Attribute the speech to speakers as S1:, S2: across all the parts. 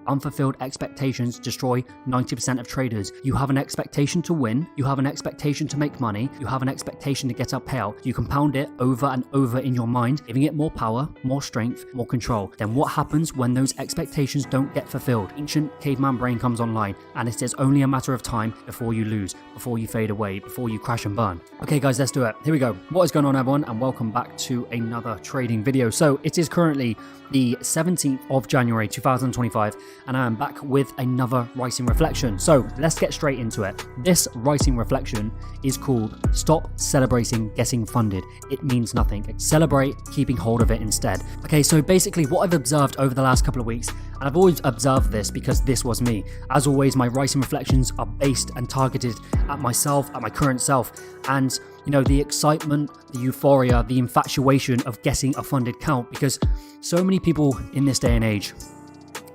S1: Unfulfilled expectations destroy 90% of traders. You have an expectation to win, you have an expectation to make money, you have an expectation to get a payout. You compound it over and over in your mind, giving it more power, more strength, more control. Then what happens when those expectations don't get fulfilled? Ancient caveman brain comes online, and it is only a matter of time before you lose, before you fade away, before you crash and burn. Okay guys, let's do it. Here we go. What is going on everyone, and welcome back to another trading video. So it is currently the 17th of January 2025, and I am back with another writing reflection. So let's get straight into it. This writing reflection is called Stop Celebrating Getting Funded. It means nothing. Celebrate keeping hold of it instead. Okay, so basically what I've observed over the last couple of weeks, and I've always observed this because this was me. As always, my writing reflections are based and targeted at myself, at my current self, and you know, the excitement, the euphoria, the infatuation of getting a funded account, because so many people in this day and age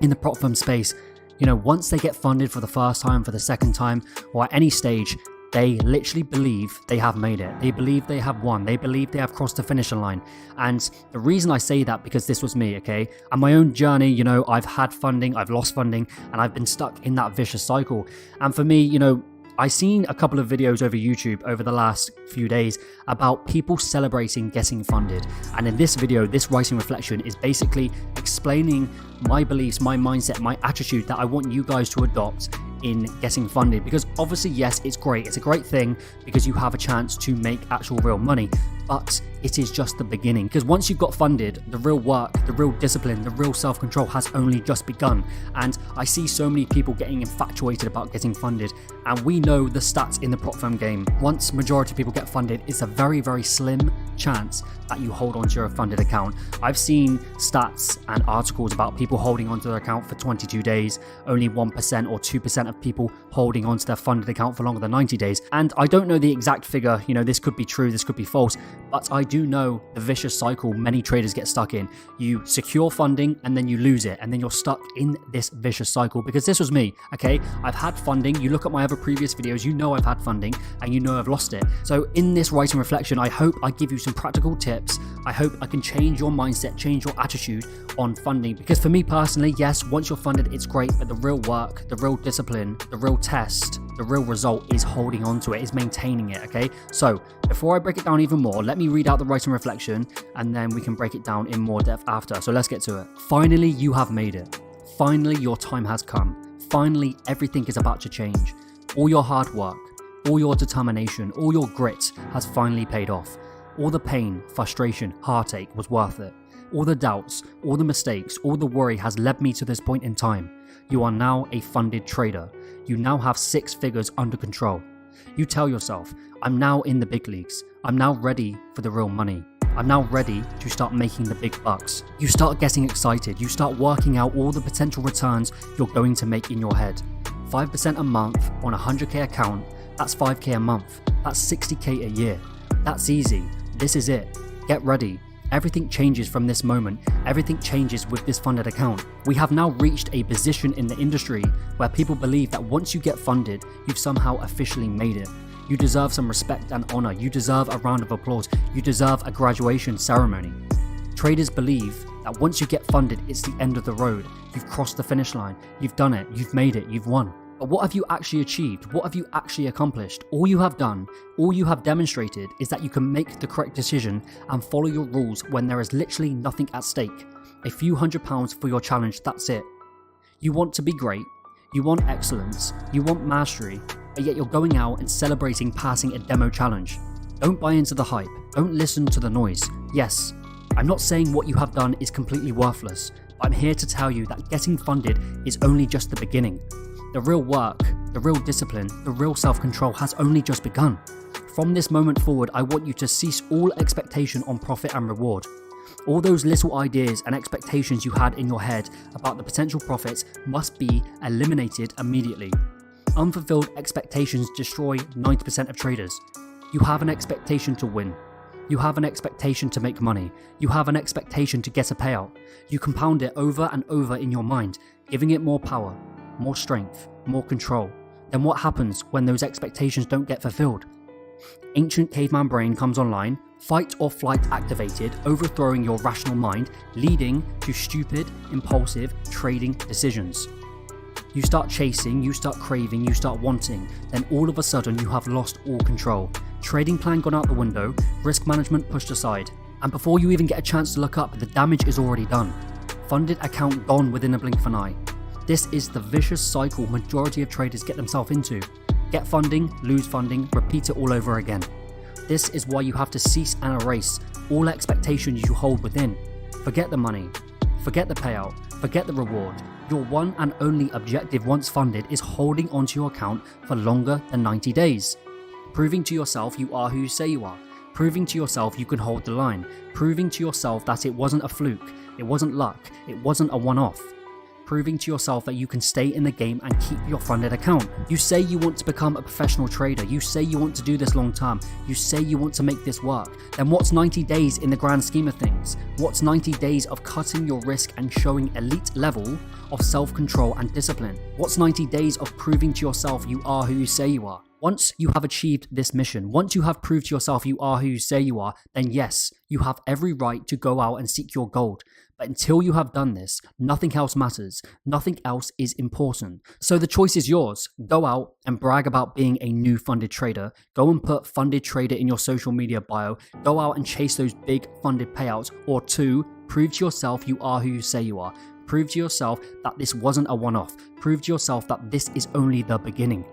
S1: in the prop firm space, you know, once they get funded for the first time, for the second time, or at any stage, they literally believe they have made it. They believe they have won. They believe they have crossed the finish line. And the reason I say that, because this was me, okay? And my own journey, you know, I've had funding, I've lost funding, and I've been stuck in that vicious cycle. And for me, you know, I've seen a couple of videos over YouTube over the last few days about people celebrating getting funded. And in this video, this writing reflection is basically explaining my beliefs, my mindset, my attitude that I want you guys to adopt in getting funded. Because obviously, yes, it's great. It's a great thing because you have a chance to make actual real money. But it is just the beginning, because once you've got funded, the real work, the real discipline, the real self-control has only just begun. And I see so many people getting infatuated about getting funded, and we know the stats in the prop firm game. Once majority of people get funded, it's a very, very slim chance that you hold onto your funded account. I've seen stats and articles about people holding onto their account for 22 days, only 1% or 2% of people holding onto their funded account for longer than 90 days. And I don't know the exact figure, you know, this could be true, this could be false, but I do know the vicious cycle many traders get stuck in. You secure funding and then you lose it, and then you're stuck in this vicious cycle. Because this was me, okay? I've had funding. You look at my other previous videos, you know I've had funding, and you know I've lost it. So in this writing reflection, I hope I give you some practical tips. I hope I can change your mindset, change your attitude on funding. Because for me personally, yes, once you're funded, it's great, but the real work, the real discipline, the real test, the real result is holding on to it, is maintaining it, okay? So before I break it down even more, let me read out the writing reflection, and then we can break it down in more depth after. So let's get to it. Finally, you have made it. Finally, your time has come. Finally, everything is about to change. All your hard work, all your determination, all your grit has finally paid off. All the pain, frustration, heartache was worth it. All the doubts, all the mistakes, all the worry has led me to this point in time. You are now a funded trader. You now have 6 figures under control. You tell yourself, I'm now in the big leagues. I'm now ready for the real money. I'm now ready to start making the big bucks. You start getting excited. You start working out all the potential returns you're going to make in your head. 5% a month on a 100k account, that's 5k a month. That's 60k a year. That's easy. This is it. Get ready. Everything changes from this moment. Everything changes with this funded account. We have now reached a position in the industry where people believe that once you get funded, you've somehow officially made it. You deserve some respect and honor. You deserve a round of applause. You deserve a graduation ceremony. Traders believe that once you get funded, it's the end of the road. You've crossed the finish line. You've done it. You've made it. You've won. But what have you actually achieved? What have you actually accomplished? All you have done, all you have demonstrated is that you can make the correct decision and follow your rules when there is literally nothing at stake. A few £100 for your challenge, that's it. You want to be great, you want excellence, you want mastery, but yet you're going out and celebrating passing a demo challenge. Don't buy into the hype, don't listen to the noise. Yes, I'm not saying what you have done is completely worthless, but I'm here to tell you that getting funded is only just the beginning. The real work, the real discipline, the real self-control has only just begun. From this moment forward, I want you to cease all expectation on profit and reward. All those little ideas and expectations you had in your head about the potential profits must be eliminated immediately. Unfulfilled expectations destroy 90% of traders. You have an expectation to win. You have an expectation to make money. You have an expectation to get a payout. You compound it over and over in your mind, giving it more power, more strength, more control. Then what happens when those expectations don't get fulfilled? Ancient caveman brain comes online, fight or flight activated, overthrowing your rational mind, leading to stupid, impulsive trading decisions. You start chasing, you start craving, you start wanting, then all of a sudden you have lost all control. Trading plan gone out the window, risk management pushed aside. And before you even get a chance to look up, the damage is already done. Funded account gone within a blink of an eye. This is the vicious cycle majority of traders get themselves into. Get funding, lose funding, repeat it all over again. This is why you have to cease and erase all expectations you hold within. Forget the money, forget the payout, forget the reward. Your one and only objective once funded is holding onto your account for longer than 90 days. Proving to yourself you are who you say you are. Proving to yourself you can hold the line. Proving to yourself that it wasn't a fluke, it wasn't luck, it wasn't a one-off. Proving to yourself that you can stay in the game and keep your funded account. You say you want to become a professional trader. You say you want to do this long term. You say you want to make this work. Then what's 90 days in the grand scheme of things? What's 90 days of cutting your risk and showing elite level of self-control and discipline? What's 90 days of proving to yourself you are who you say you are? Once you have achieved this mission, once you have proved to yourself you are who you say you are, then yes, you have every right to go out and seek your gold. But until you have done this, nothing else matters. Nothing else is important. So the choice is yours. Go out and brag about being a new funded trader. Go and put funded trader in your social media bio. Go out and chase those big funded payouts. Or two, prove to yourself you are who you say you are. Prove to yourself that this wasn't a one-off. Prove to yourself that this is only the beginning.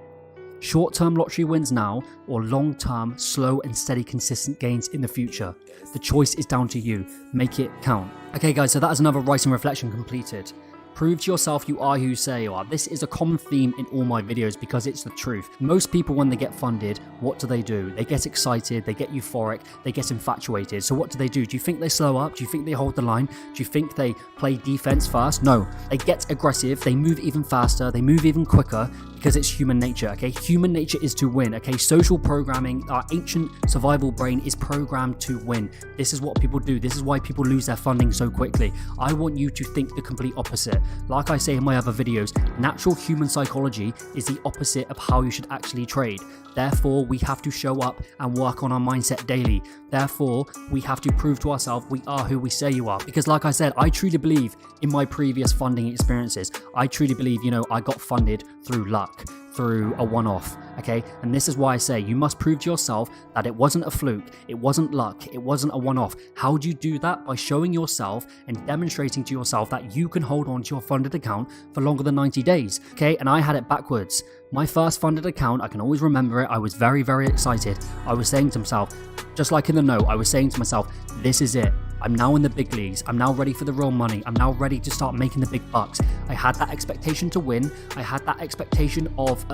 S1: Short-term lottery wins now, or long-term, slow and steady consistent gains in the future. The choice is down to you. Make it count. Okay guys, so that is another writing reflection completed. Prove to yourself you are who you say you are. This is a common theme in all my videos because it's the truth. Most people, when they get funded, what do? They get excited, they get euphoric, they get infatuated. So what do? Do you think they slow up? Do you think they hold the line? Do you think they play defense first? No, they get aggressive, they move even faster, they move even quicker because it's human nature, okay? Human nature is to win, okay? Social programming, our ancient survival brain is programmed to win. This is what people do. This is why people lose their funding so quickly. I want you to think the complete opposite. Like I say in my other videos, natural human psychology is the opposite of how you should actually trade. Therefore, we have to show up and work on our mindset daily. Therefore, we have to prove to ourselves we are who we say you are. Because like I said, I truly believe in my previous funding experiences. I truly believe, I got funded through luck, through a one-off, okay? And this is why I say you must prove to yourself that it wasn't a fluke, it wasn't luck, it wasn't a one-off. How do you do that? By showing yourself and demonstrating to yourself that you can hold on to your funded account for longer than 90 days, okay? And I had it backwards. My first funded account, I can always remember it, I was very, very excited. I was saying to myself, just like in the note, I was saying to myself, this is it. I'm now in the big leagues. I'm now ready for the real money. I'm now ready to start making the big bucks. I had that expectation to win. I had that expectation of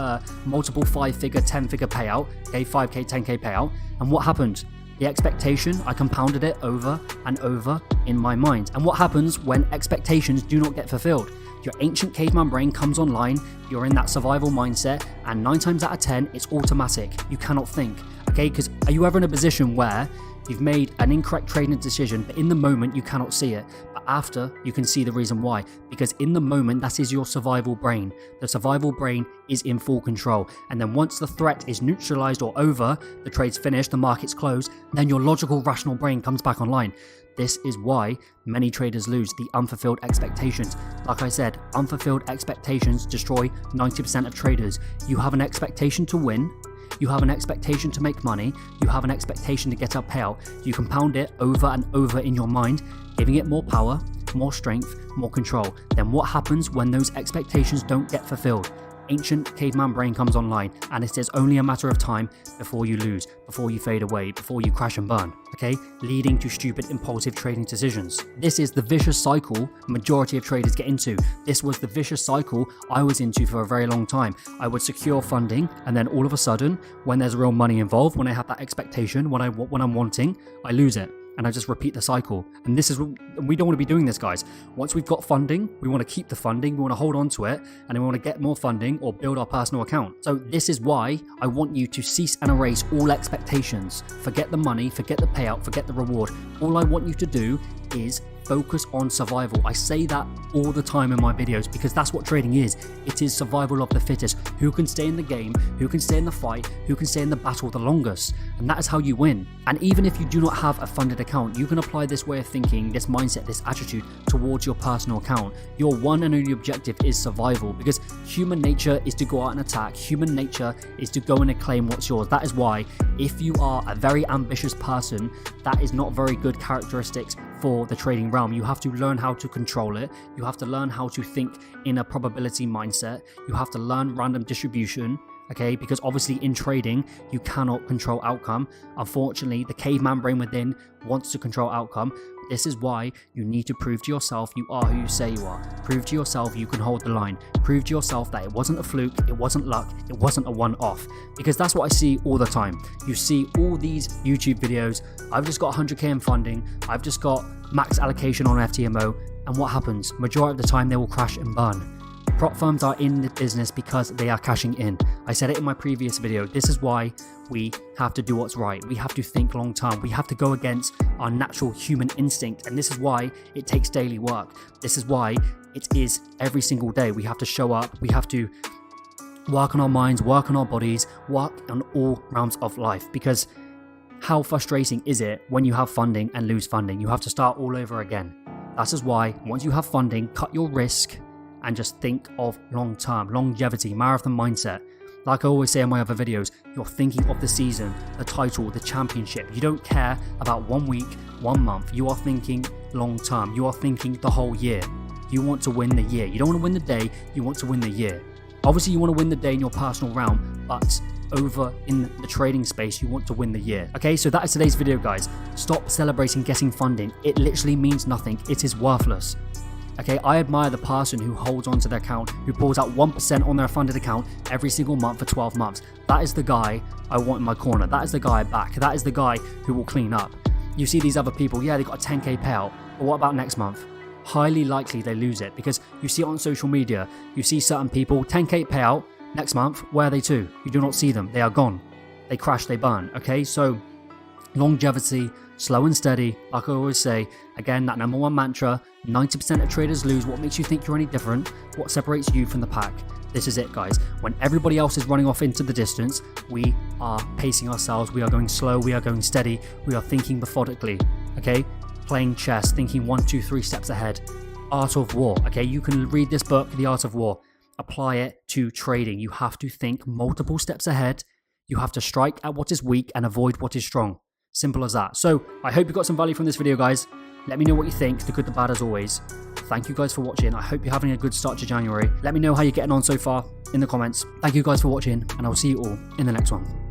S1: multiple 5-figure, 10-figure payout, okay, 5K, 10K payout. And what happened? The expectation, I compounded it over and over in my mind. And what happens when expectations do not get fulfilled? Your ancient caveman brain comes online, you're in that survival mindset, and 9 times out of 10, it's automatic. You cannot think, okay? Because are you ever in a position where you've made an incorrect trading decision, but in the moment you cannot see it, but after you can see the reason why? Because in the moment, that is your survival brain. The survival brain is in full control. And then once the threat is neutralized or over, the trade's finished, the market's closed, then your logical, rational brain comes back online. This is why many traders lose the unfulfilled expectations. Like I said, unfulfilled expectations destroy 90% of traders. You have an expectation to win. You have an expectation to make money. You have an expectation to get a payout. You compound it over and over in your mind, giving it more power, more strength, more control. Then what happens when those expectations don't get fulfilled? Ancient caveman brain comes online, and it is only a matter of time before you lose, before you fade away, before you crash and burn, okay? Leading to stupid, impulsive trading decisions. This is the vicious cycle majority of traders get into. This was the vicious cycle I was into for a very long time. I would secure funding, and then all of a sudden, when there's real money involved, when I have that expectation, when I'm wanting, I lose it. And I just repeat the cycle. And this is, we don't want to be doing this, guys. Once we've got funding, we want to keep the funding, we want to hold on to it, and we want to get more funding or build our personal account. So this is why I want you to cease and erase all expectations. Forget the money, forget the payout, forget the reward. All I want you to do is Focus on survival. I say that all the time in my videos because that's what trading is. It is survival of the fittest. Who can stay in the game, who can stay in the fight, who can stay in the battle the longest. And that is how you win. And even if you do not have a funded account, you can apply this way of thinking, this mindset, this attitude towards your personal account. Your one and only objective is survival, because human nature is to go out and attack. Human nature is to go and claim what's yours. That is why if you are a very ambitious person, that is not very good characteristics for the trading realm. You have to learn how to control it. You have to learn how to think in a probability mindset. You have to learn random distribution, okay? Because obviously in trading, you cannot control outcome. Unfortunately, the caveman brain within wants to control outcome. This is why you need to prove to yourself you are who you say you are. Prove to yourself you can hold the line. Prove to yourself that it wasn't a fluke, it wasn't luck, it wasn't a one-off. Because that's what I see all the time. You see all these YouTube videos, I've just got 100k in funding, I've just got max allocation on FTMO, and what happens? Majority of the time they will crash and burn. Prop firms are in the business because they are cashing in. I said it in my previous video. This is why we have to do what's right. We have to think long term. We have to go against our natural human instinct. And this is why it takes daily work. This is why it is every single day. We have to show up. We have to work on our minds, work on our bodies, work on all realms of life. Because how frustrating is it when you have funding and lose funding? You have to start all over again. That is why once you have funding, cut your risk and just think of long-term, longevity, marathon mindset. Like I always say in my other videos, you're thinking of the season, the title, the championship. You don't care about 1 week, 1 month. You are thinking long-term. You are thinking the whole year. You want to win the year. You don't want to win the day, you want to win the year. Obviously, you want to win the day in your personal realm, but over in the trading space, you want to win the year. Okay, so that is today's video, guys. Stop celebrating getting funding. It literally means nothing. It is worthless. Okay, I admire the person who holds onto their account, who pulls out 1% on their funded account every single month for 12 months. That is the guy I want in my corner. That is the guy I back. That is the guy who will clean up. You see these other people, yeah, they got a 10k payout, but what about next month? Highly likely they lose it, because you see it on social media. You see certain people, 10k payout, next month, where are they to? You do not see them. They are gone. They crash, they burn. Okay, so longevity, slow and steady, like I always say, again, that number one mantra, 90% of traders lose. What makes you think you're any different? What separates you from the pack? This is it, guys. When everybody else is running off into the distance, we are pacing ourselves. We are going slow. We are going steady. We are thinking methodically, okay? Playing chess, thinking 1, 2, 3 steps ahead. Art of War, okay? You can read this book, The Art of War. Apply it to trading. You have to think multiple steps ahead. You have to strike at what is weak and avoid what is strong. Simple as that. So I hope you got some value from this video, guys. Let me know what you think, the good, the bad, as always. Thank you guys for watching. I hope you're having a good start to January. Let me know how you're getting on so far in the comments. Thank you guys for watching, and I'll see you all in the next one.